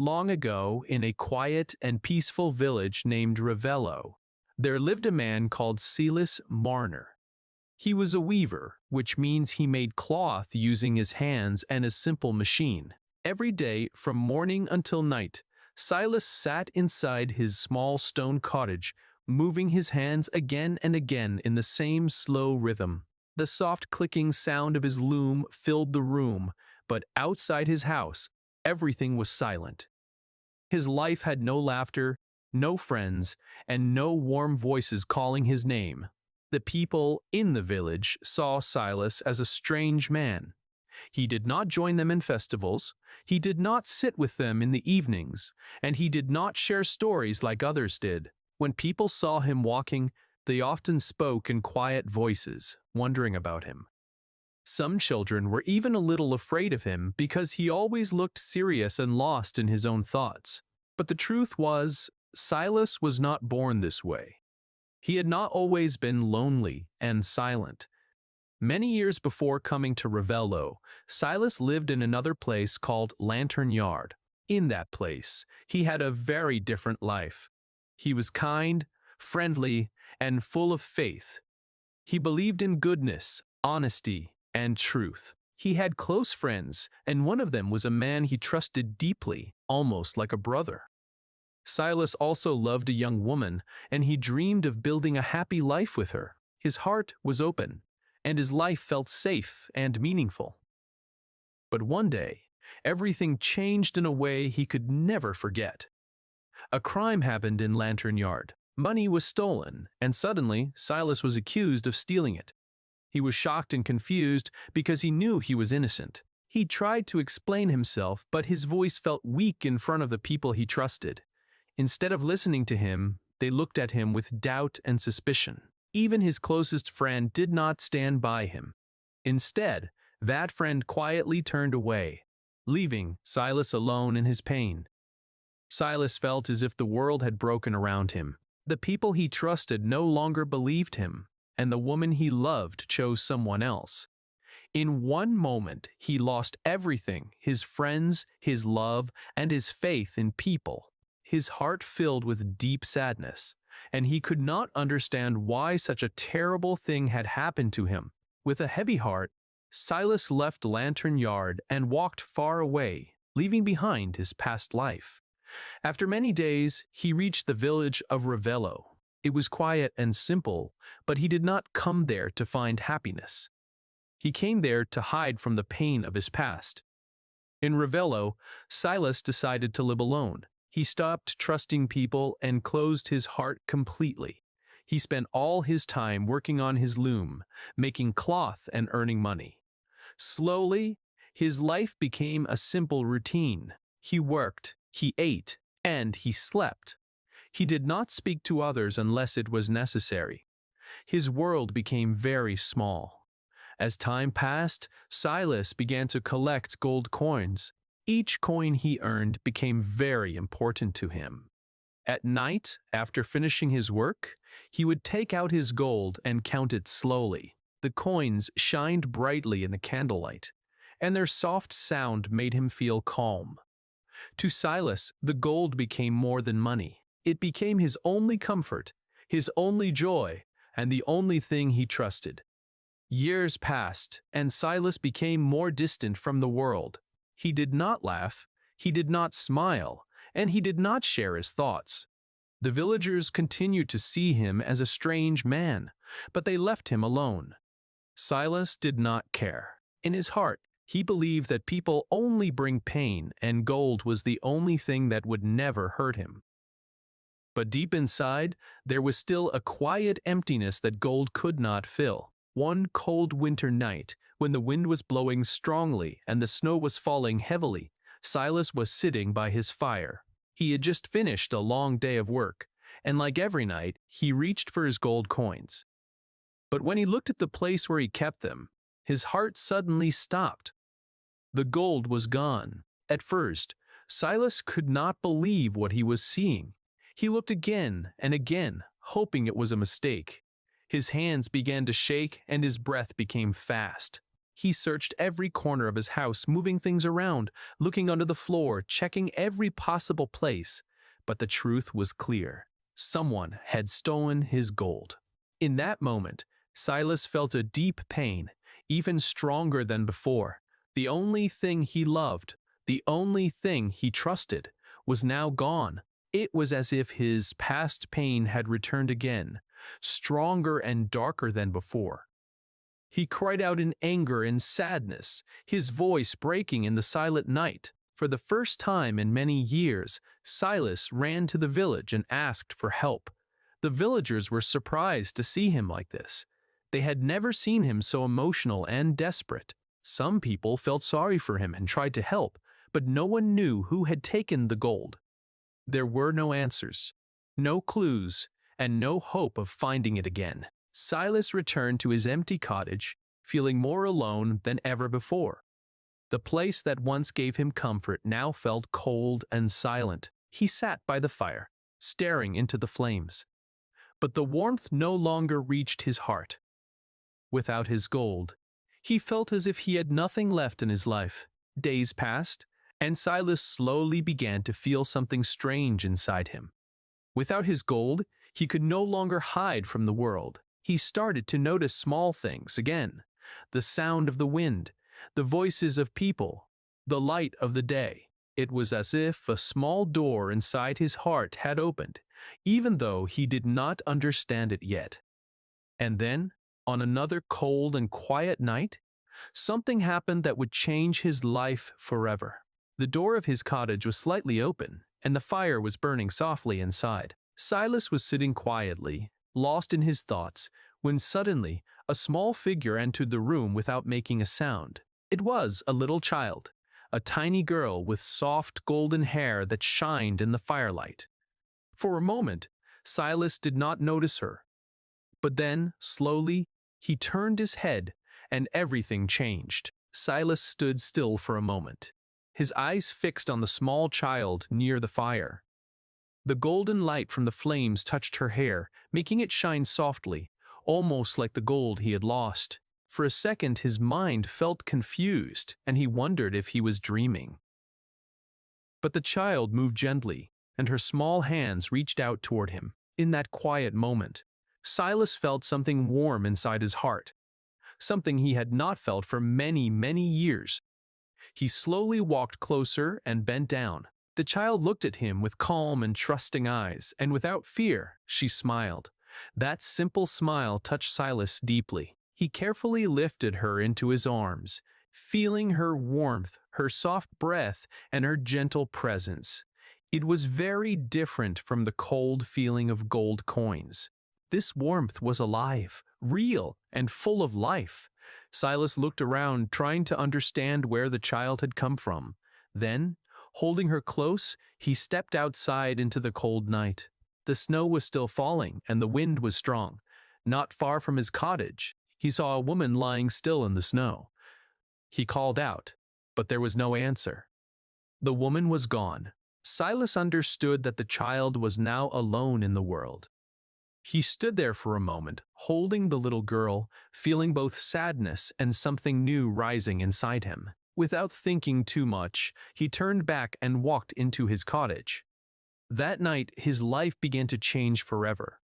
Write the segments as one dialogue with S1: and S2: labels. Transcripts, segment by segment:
S1: Long ago, in a quiet and peaceful village named Ravello, there lived a man called Silas Marner. He was a weaver, which means he made cloth using his hands and a simple machine. Every day, from morning until night, Silas sat inside his small stone cottage, moving his hands again and again in the same slow rhythm. The soft clicking sound of his loom filled the room, but outside his house, everything was silent. His life had no laughter, no friends, and no warm voices calling his name. The people in the village saw Silas as a strange man. He did not join them in festivals, he did not sit with them in the evenings, and he did not share stories like others did. When people saw him walking, they often spoke in quiet voices, wondering about him. Some children were even a little afraid of him because he always looked serious and lost in his own thoughts. But the truth was, Silas was not born this way. He had not always been lonely and silent. Many years before coming to Ravello, Silas lived in another place called Lantern Yard. In that place, he had a very different life. He was kind, friendly, and full of faith. He believed in goodness, honesty, and truth. He had close friends, and one of them was a man he trusted deeply, almost like a brother. Silas also loved a young woman, and he dreamed of building a happy life with her. His heart was open, and his life felt safe and meaningful. But one day, everything changed in a way he could never forget. A crime happened in Lantern Yard. Money was stolen, and suddenly Silas was accused of stealing it. He was shocked and confused because he knew he was innocent. He tried to explain himself, but his voice felt weak in front of the people he trusted. Instead of listening to him, they looked at him with doubt and suspicion. Even his closest friend did not stand by him. Instead, that friend quietly turned away, leaving Silas alone in his pain. Silas felt as if the world had broken around him. The people he trusted no longer believed him, and the woman he loved chose someone else. In one moment, he lost everything: his friends, his love, and his faith in people. His heart filled with deep sadness, and he could not understand why such a terrible thing had happened to him. With a heavy heart, Silas left Lantern Yard and walked far away, leaving behind his past life. After many days, he reached the village of Ravello. It was quiet and simple, but he did not come there to find happiness. He came there to hide from the pain of his past. In Ravello, Silas decided to live alone. He stopped trusting people and closed his heart completely. He spent all his time working on his loom, making cloth and earning money. Slowly, his life became a simple routine. He worked, he ate, and he slept. He did not speak to others unless it was necessary. His world became very small. As time passed, Silas began to collect gold coins. Each coin he earned became very important to him. At night, after finishing his work, he would take out his gold and count it slowly. The coins shined brightly in the candlelight, and their soft sound made him feel calm. To Silas, the gold became more than money. It became his only comfort, his only joy, and the only thing he trusted. Years passed, and Silas became more distant from the world. He did not laugh, he did not smile, and he did not share his thoughts. The villagers continued to see him as a strange man, but they left him alone. Silas did not care. In his heart, he believed that people only bring pain, and gold was the only thing that would never hurt him. But deep inside, there was still a quiet emptiness that gold could not fill. One cold winter night, when the wind was blowing strongly and the snow was falling heavily, Silas was sitting by his fire. He had just finished a long day of work, and like every night, he reached for his gold coins. But when he looked at the place where he kept them, his heart suddenly stopped. The gold was gone. At first, Silas could not believe what he was seeing. He looked again and again, hoping it was a mistake. His hands began to shake and his breath became fast. He searched every corner of his house, moving things around, looking under the floor, checking every possible place. But the truth was clear. Someone had stolen his gold. In that moment, Silas felt a deep pain, even stronger than before. The only thing he loved, the only thing he trusted, was now gone. It was as if his past pain had returned again, stronger and darker than before. He cried out in anger and sadness, his voice breaking in the silent night. For the first time in many years, Silas ran to the village and asked for help. The villagers were surprised to see him like this. They had never seen him so emotional and desperate. Some people felt sorry for him and tried to help, but no one knew who had taken the gold. There were no answers, no clues, and no hope of finding it again. Silas returned to his empty cottage, feeling more alone than ever before. The place that once gave him comfort now felt cold and silent. He sat by the fire, staring into the flames. But the warmth no longer reached his heart. Without his gold, he felt as if he had nothing left in his life. Days passed, and Silas slowly began to feel something strange inside him. Without his gold, he could no longer hide from the world. He started to notice small things again: the sound of the wind, the voices of people, the light of the day. It was as if a small door inside his heart had opened, even though he did not understand it yet. And then, on another cold and quiet night, something happened that would change his life forever. The door of his cottage was slightly open, and the fire was burning softly inside. Silas was sitting quietly, lost in his thoughts, when suddenly a small figure entered the room without making a sound. It was a little child, a tiny girl with soft golden hair that shined in the firelight. For a moment, Silas did not notice her. But then, slowly, he turned his head, and everything changed. Silas stood still for a moment, his eyes fixed on the small child near the fire. The golden light from the flames touched her hair, making it shine softly, almost like the gold he had lost. For a second his mind felt confused, and he wondered if he was dreaming. But the child moved gently, and her small hands reached out toward him. In that quiet moment, Silas felt something warm inside his heart, something he had not felt for many, many years. He slowly walked closer and bent down. The child looked at him with calm and trusting eyes, and without fear, she smiled. That simple smile touched Silas deeply. He carefully lifted her into his arms, feeling her warmth, her soft breath, and her gentle presence. It was very different from the cold feeling of gold coins. This warmth was alive, real, and full of life. Silas looked around, trying to understand where the child had come from. Then, holding her close, he stepped outside into the cold night. The snow was still falling, and the wind was strong. Not far from his cottage, he saw a woman lying still in the snow. He called out, but there was no answer. The woman was gone. Silas understood that the child was now alone in the world. He stood there for a moment, holding the little girl, feeling both sadness and something new rising inside him. Without thinking too much, he turned back and walked into his cottage. That night, his life began to change forever.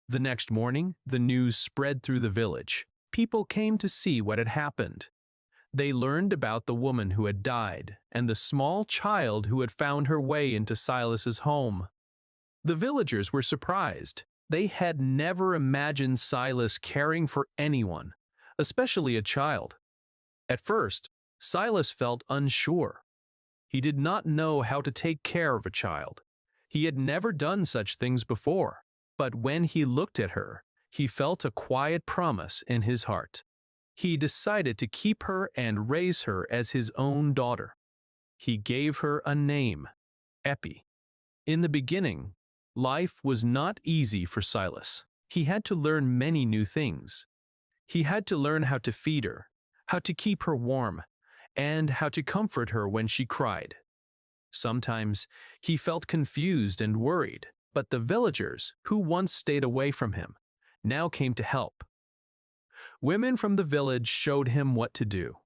S1: The next morning, the news spread through the village. People came to see what had happened. They learned about the woman who had died and the small child who had found her way into Silas's home. The villagers were surprised. They had never imagined Silas caring for anyone, especially a child. At first, Silas felt unsure. He did not know how to take care of a child. He had never done such things before. But when he looked at her, he felt a quiet promise in his heart. He decided to keep her and raise her as his own daughter. He gave her a name, Epi. In the beginning, life was not easy for Silas. He had to learn many new things. He had to learn how to feed her, how to keep her warm, and how to comfort her when she cried. Sometimes he felt confused and worried, but the villagers, who once stayed away from him, now came to help. Women from the village showed him what to do.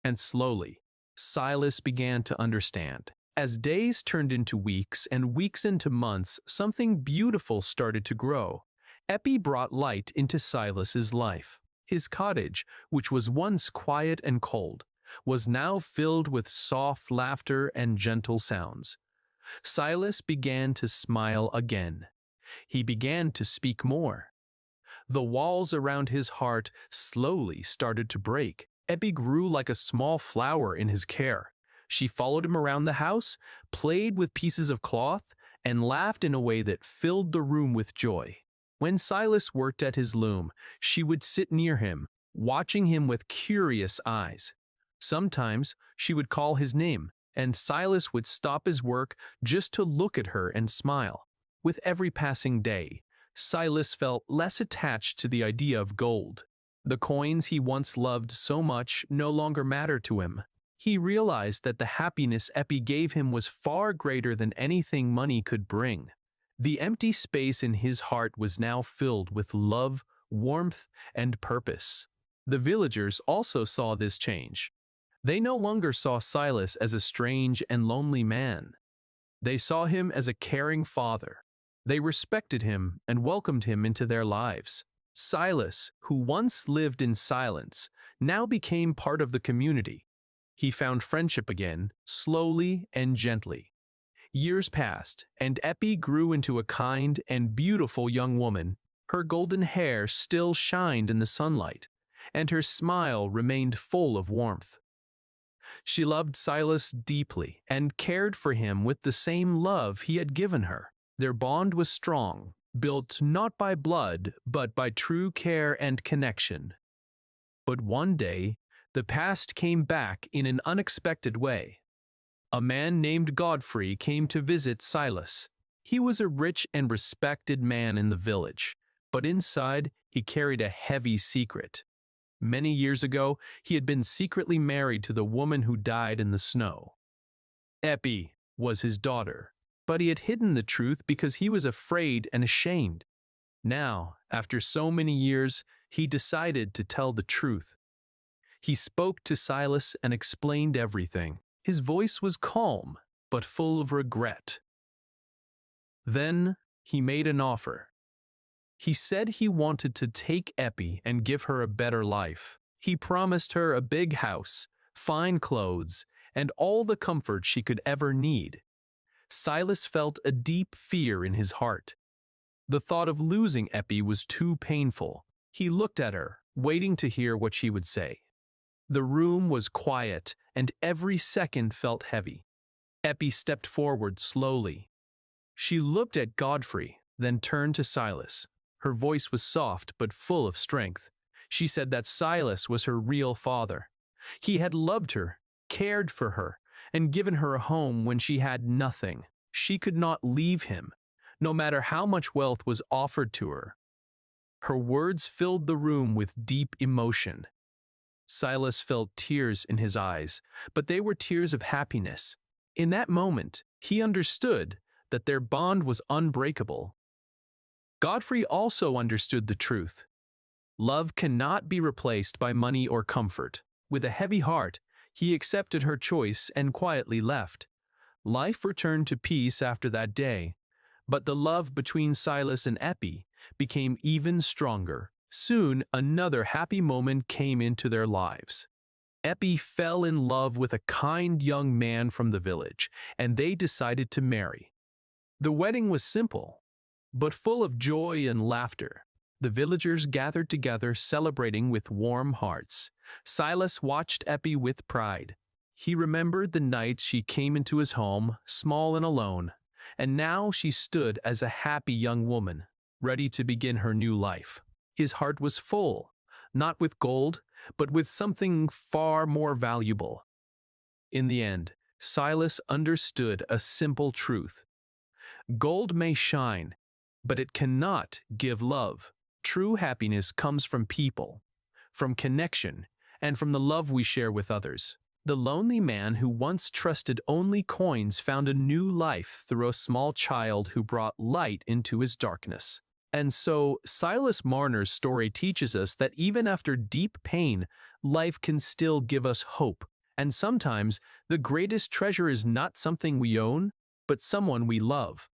S1: And slowly, Silas began to understand. As days turned into weeks and weeks into months, something beautiful started to grow. Epi brought light into Silas's life. His cottage, which was once quiet and cold, was now filled with soft laughter and gentle sounds. Silas began to smile again. He began to speak more. The walls around his heart slowly started to break. Epi grew like a small flower in his care. She followed him around the house, played with pieces of cloth, and laughed in a way that filled the room with joy. When Silas worked at his loom, she would sit near him, watching him with curious eyes. Sometimes she would call his name, and Silas would stop his work just to look at her and smile. With every passing day, Silas felt less attached to the idea of gold. The coins he once loved so much no longer mattered to him. He realized that the happiness Epi gave him was far greater than anything money could bring. The empty space in his heart was now filled with love, warmth, and purpose. The villagers also saw this change. They no longer saw Silas as a strange and lonely man. They saw him as a caring father. They respected him and welcomed him into their lives. Silas, who once lived in silence, now became part of the community. He found friendship again, slowly and gently. Years passed, and Epi grew into a kind and beautiful young woman. Her golden hair still shined in the sunlight, and her smile remained full of warmth. She loved Silas deeply and cared for him with the same love he had given her. Their bond was strong, built not by blood, but by true care and connection. But one day, the past came back in an unexpected way. A man named Godfrey came to visit Silas. He was a rich and respected man in the village, but inside he carried a heavy secret. Many years ago, he had been secretly married to the woman who died in the snow. Epi was his daughter, but he had hidden the truth because he was afraid and ashamed. Now, after so many years, he decided to tell the truth. He spoke to Silas and explained everything. His voice was calm, but full of regret. Then he made an offer. He said he wanted to take Epi and give her a better life. He promised her a big house, fine clothes, and all the comfort she could ever need. Silas felt a deep fear in his heart. The thought of losing Epi was too painful. He looked at her, waiting to hear what she would say. The room was quiet, and every second felt heavy. Epi stepped forward slowly. She looked at Godfrey, then turned to Silas. Her voice was soft but full of strength. She said that Silas was her real father. He had loved her, cared for her, and given her a home when she had nothing. She could not leave him, no matter how much wealth was offered to her. Her words filled the room with deep emotion. Silas felt tears in his eyes, but they were tears of happiness. In that moment, he understood that their bond was unbreakable. Godfrey also understood the truth. Love cannot be replaced by money or comfort. With a heavy heart, he accepted her choice and quietly left. Life returned to peace after that day, but the love between Silas and Epi became even stronger. Soon, another happy moment came into their lives. Epi fell in love with a kind young man from the village, and they decided to marry. The wedding was simple, but full of joy and laughter. The villagers gathered together, celebrating with warm hearts. Silas watched Epi with pride. He remembered the nights she came into his home, small and alone, and now she stood as a happy young woman, ready to begin her new life. His heart was full, not with gold, but with something far more valuable. In the end, Silas understood a simple truth. Gold may shine, but it cannot give love. True happiness comes from people, from connection, and from the love we share with others. The lonely man who once trusted only coins found a new life through a small child who brought light into his darkness. And so, Silas Marner's story teaches us that even after deep pain, life can still give us hope. And sometimes, the greatest treasure is not something we own, but someone we love.